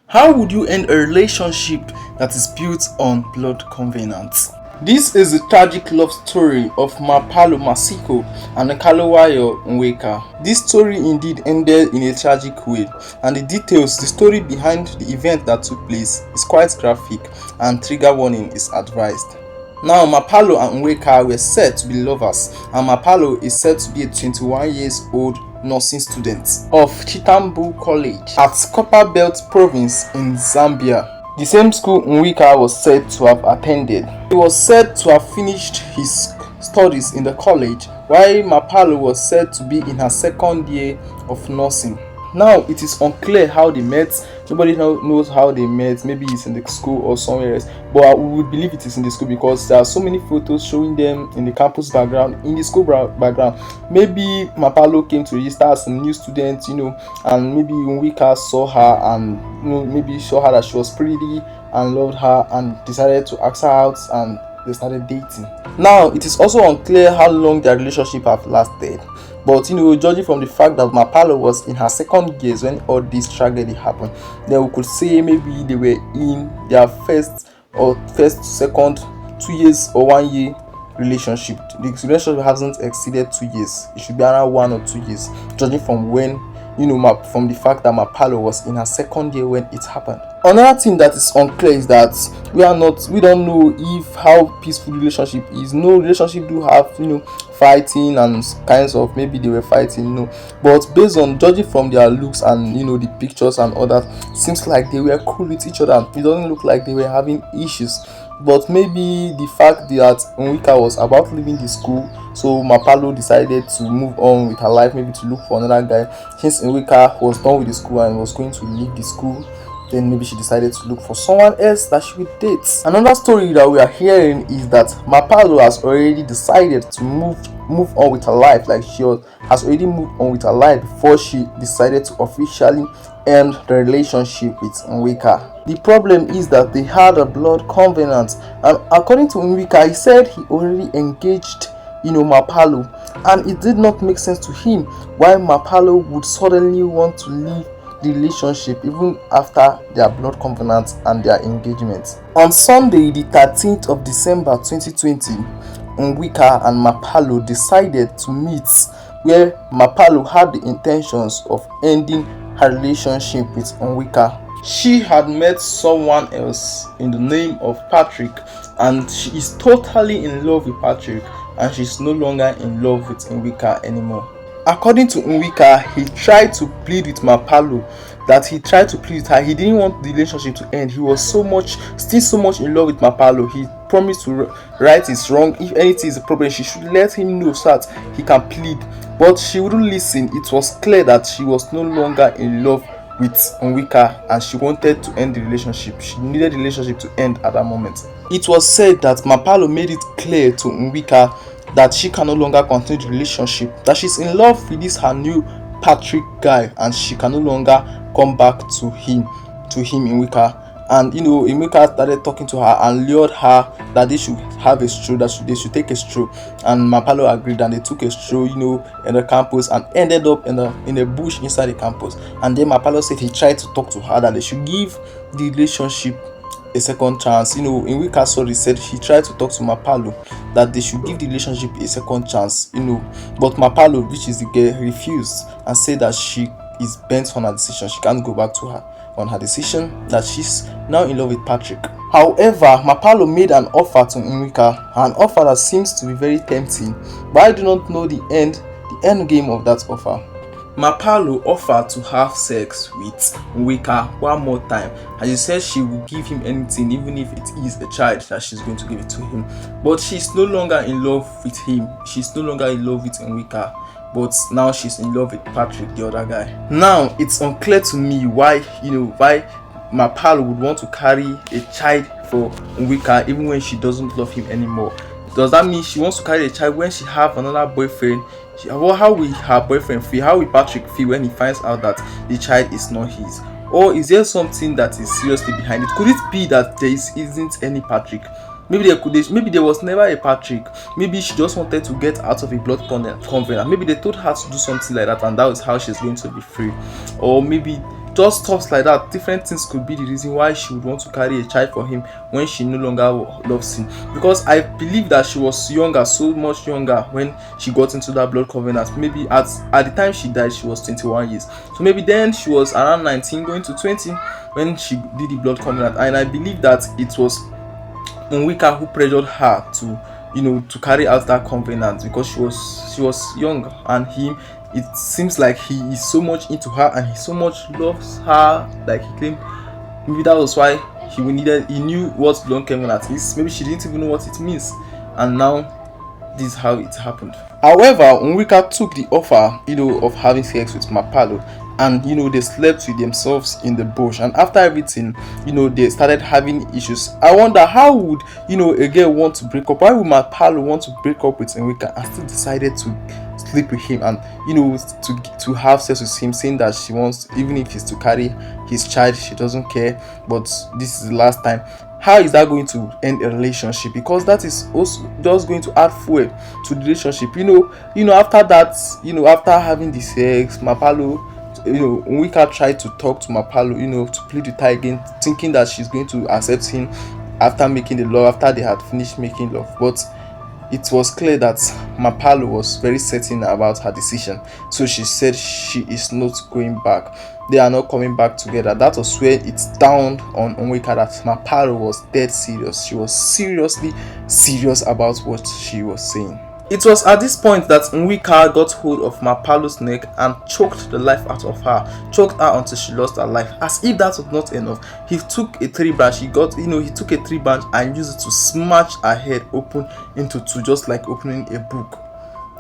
How would you end a relationship that is built on blood covenants? This is the tragic love story of Mapalo Masiko and Kalawayo Nweka. This story indeed ended in a tragic way, and the story behind the event that took place is quite graphic, and trigger warning is advised. Now, Mapalo and Nweka were said to be lovers, and Mapalo is said to be a 21 years old nursing student of Chitambu College at Copper Belt Province in Zambia. The same school Nweka was said to have attended. He was said to have finished his studies in the college, while Mapalo was said to be in her second year of nursing. Now, it is unclear how they met. Nobody knows how they met. Maybe it's in the school or somewhere else, but we would believe it is in the school because there are so many photos showing them in the campus background, in the school background. Maybe Mapalo came to register as a new student, and maybe Nweka saw her and maybe saw her that she was pretty and loved her and decided to ask her out, and they started dating. Now, it is also unclear how long their relationship have lasted. But judging from the fact that Mapalo was in her second years when all this tragedy happened, then we could say maybe they were in their second 2 years or 1 year relationship. The relationship hasn't exceeded 2 years. It should be around 1 or 2 years, judging from when from the fact that Mapalo was in her second year when it happened. Another thing that is unclear is that we don't know if how peaceful relationship is. No relationship do have fighting and kinds of, maybe they were fighting, but based on judging from their looks and the pictures and all that, seems like they were cool with each other. It doesn't look like they were having issues. But maybe the fact that Nweka was about leaving the school, so Mapalo decided to move on with her life, maybe to look for another guy. Since Nweka was done with the school and was going to leave the school, then maybe she decided to look for someone else that she would date. Another story that we are hearing is that Mapalo has already decided to move on with her life, like has already moved on with her life before she decided to officially end the relationship with Nweka. The problem is that they had a blood covenant, and according to Nweka, he said he already engaged Mapalo, and it did not make sense to him why Mapalo would suddenly want to leave the relationship even after their blood covenant and their engagement. On Sunday, the 13th of December 2020, Nweka and Mapalo decided to meet, where Mapalo had the intentions of ending her relationship with Nweka. She had met someone else in the name of Patrick, and she is totally in love with Patrick, and she's no longer in love with Nweka anymore. According to Nweka, he tried to plead with Mapalo, he didn't want the relationship to end. He was still so much in love with Mapalo. He promised to right his wrong. If anything is a problem, she should let him know so that he can plead. But she wouldn't listen. It was clear that she was no longer in love with Nweka, and she wanted to end the relationship. She needed the relationship to end at that moment. It was said that Mapalo made it clear to Nweka that she can no longer continue the relationship, that she's in love with this her new Patrick guy, and she can no longer come back to him, Nweka. And Nweka started talking to her and lured her that they should have a stroll, that they should take a stroll, and Mapalo agreed, and they took a stroll in the campus and ended up in a bush inside the campus. And then Mapalo said he tried to talk to her that they should give the relationship a second chance. Nweka sorry said he tried to talk to Mapalo that they should give the relationship a second chance, but Mapalo, which is the girl, refused and said that she is bent on her decision. She can't go back to her on her decision, that she's now in love with Patrick. However, Mapalo made an offer to Nweka, an offer that seems to be very tempting, but I do not know the end game of that offer. Mapalo offered to have sex with Nweka one more time, and she said she will give him anything, even if it is a child, that she's going to give it to him. But she's no longer in love with him. She's no longer in love with Nweka, but now she's in love with Patrick, the other guy. Now, it's unclear to me why Mapalo would want to carry a child for Nweka even when she doesn't love him anymore. Does that mean she wants to carry a child when she have another boyfriend? How will her boyfriend feel? How will Patrick feel when he finds out that the child is not his? Or is there something that is seriously behind it? Could it be that there isn't any Patrick? Maybe there was never a Patrick. Maybe she just wanted to get out of a blood covenant. Maybe they told her to do something like that, and that was how she's going to be free. Or maybe just stuff like that, different things could be the reason why she would want to carry a child for him when she no longer loves him. Because I believe that she was younger, so much younger, when she got into that blood covenant. Maybe at the time she died, she was 21 years, so maybe then she was around 19 going to 20 when she did the blood covenant. And I believe that it was Nwika who pressured her to, to carry out that covenant, because she was young, and him, it seems like he is so much into her and he so much loves her, like he claimed. Maybe that was why he knew what blood covenant is. Maybe she didn't even know what it means, and now this is how it happened. However, Nwika took the offer, of having sex with Mapalo, and they slept with themselves in the bush. And after everything, they started having issues. I wonder, how would a girl want to break up? Why would Mapalo want to break up with Nwika and still decided to sleep with him, and to have sex with him, saying that she wants, even if it's to carry his child, she doesn't care, but this is the last time? How is that going to end a relationship? Because that is also just going to add fuel to the relationship. After that, after having the sex, Mapalo, Nwika tried to talk to Mapalo, to plead with her again, thinking that she's going to accept him after making the love, after they had finished making love. But it was clear that Mapalo was very certain about her decision, so she said she is not going back. They are not coming back together. That was where it dawned on Nwika that Mapalo was dead serious. She was seriously serious about what she was saying. It was at this point that Nwika got hold of Mapalo's neck and choked the life out of her, choked her until she lost her life. As if that was not enough, he took a tree branch. He took a tree branch and used it to smash her head open into two, just like opening a book.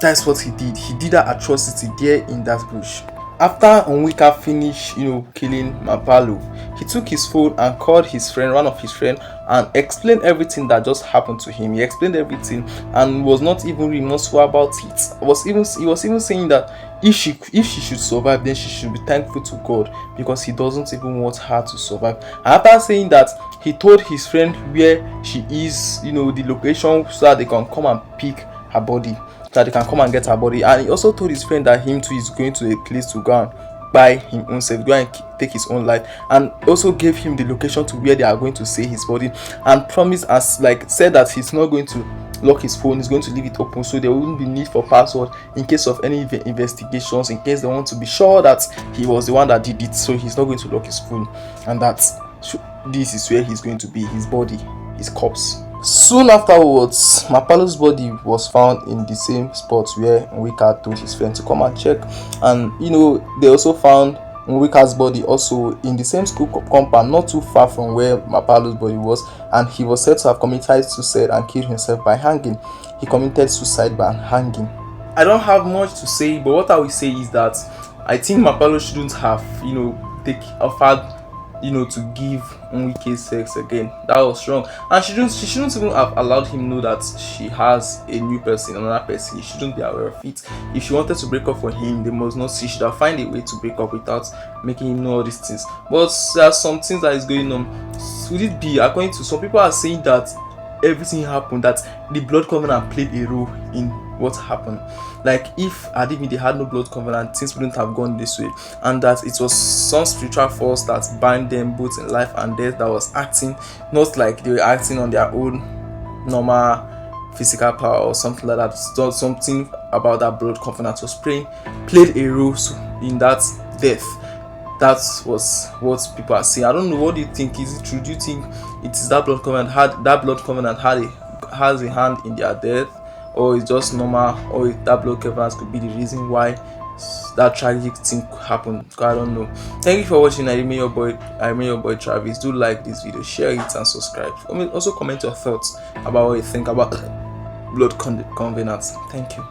That's what he did. He did that atrocity there in that bush. After Nwika finished, killing Mapalo, he took his phone and called one of his friends, and explained everything that just happened to him. He explained everything and was not even remorseful about it. He was even saying that if she should survive, then she should be thankful to God, because he doesn't even want her to survive. And after saying that, he told his friend where she is, the location, so that they can come and pick her body, that they can come and get her body. And he also told his friend that him too is going to a place to go and by him own self, go and take his own life, and also gave him the location to where they are going to say his body, and promised, said that he's not going to lock his phone, he's going to leave it open, so there wouldn't be need for password in case of any investigations, in case they want to be sure that he was the one that did it. So he's not going to lock his phone, and this is where he's going to be, his body, his corpse. Soon afterwards, Mapalo's body was found in the same spot where Nwika told his friend to come and check. And they also found Nwika's body also in the same school compound, not too far from where Mapalo's body was, and he was said to have committed suicide and killed himself by hanging. He committed suicide by hanging. I don't have much to say, but what I will say is that I think Mapalo shouldn't have, offered to give Nwike sex again. That was wrong, and she shouldn't even have allowed him know that she has a new person, another person. He shouldn't be aware of it. If she wanted to break up for him, they must not see. She should have find a way to break up without making him know all these things. But there are some things that is going on. Would it be, according to some people, are saying that everything happened, that the blood covenant played a role in what happened? Like, if they had no blood covenant, things wouldn't have gone this way, and that it was some spiritual force that bind them both in life and death, that was acting, not like they were acting on their own normal physical power or something like that. So something about that blood covenant was played a role in that death. That was what people are saying. I don't know. What do you think? Is it true? Do you think it is that blood covenant has a hand in their death, or it's just normal, or that blood covenant could be the reason why that tragic thing happened? I don't know. Thank you for watching. I remain your boy Travis. Do like this video, share it, and subscribe. Also comment your thoughts about what you think about blood covenants. Thank you.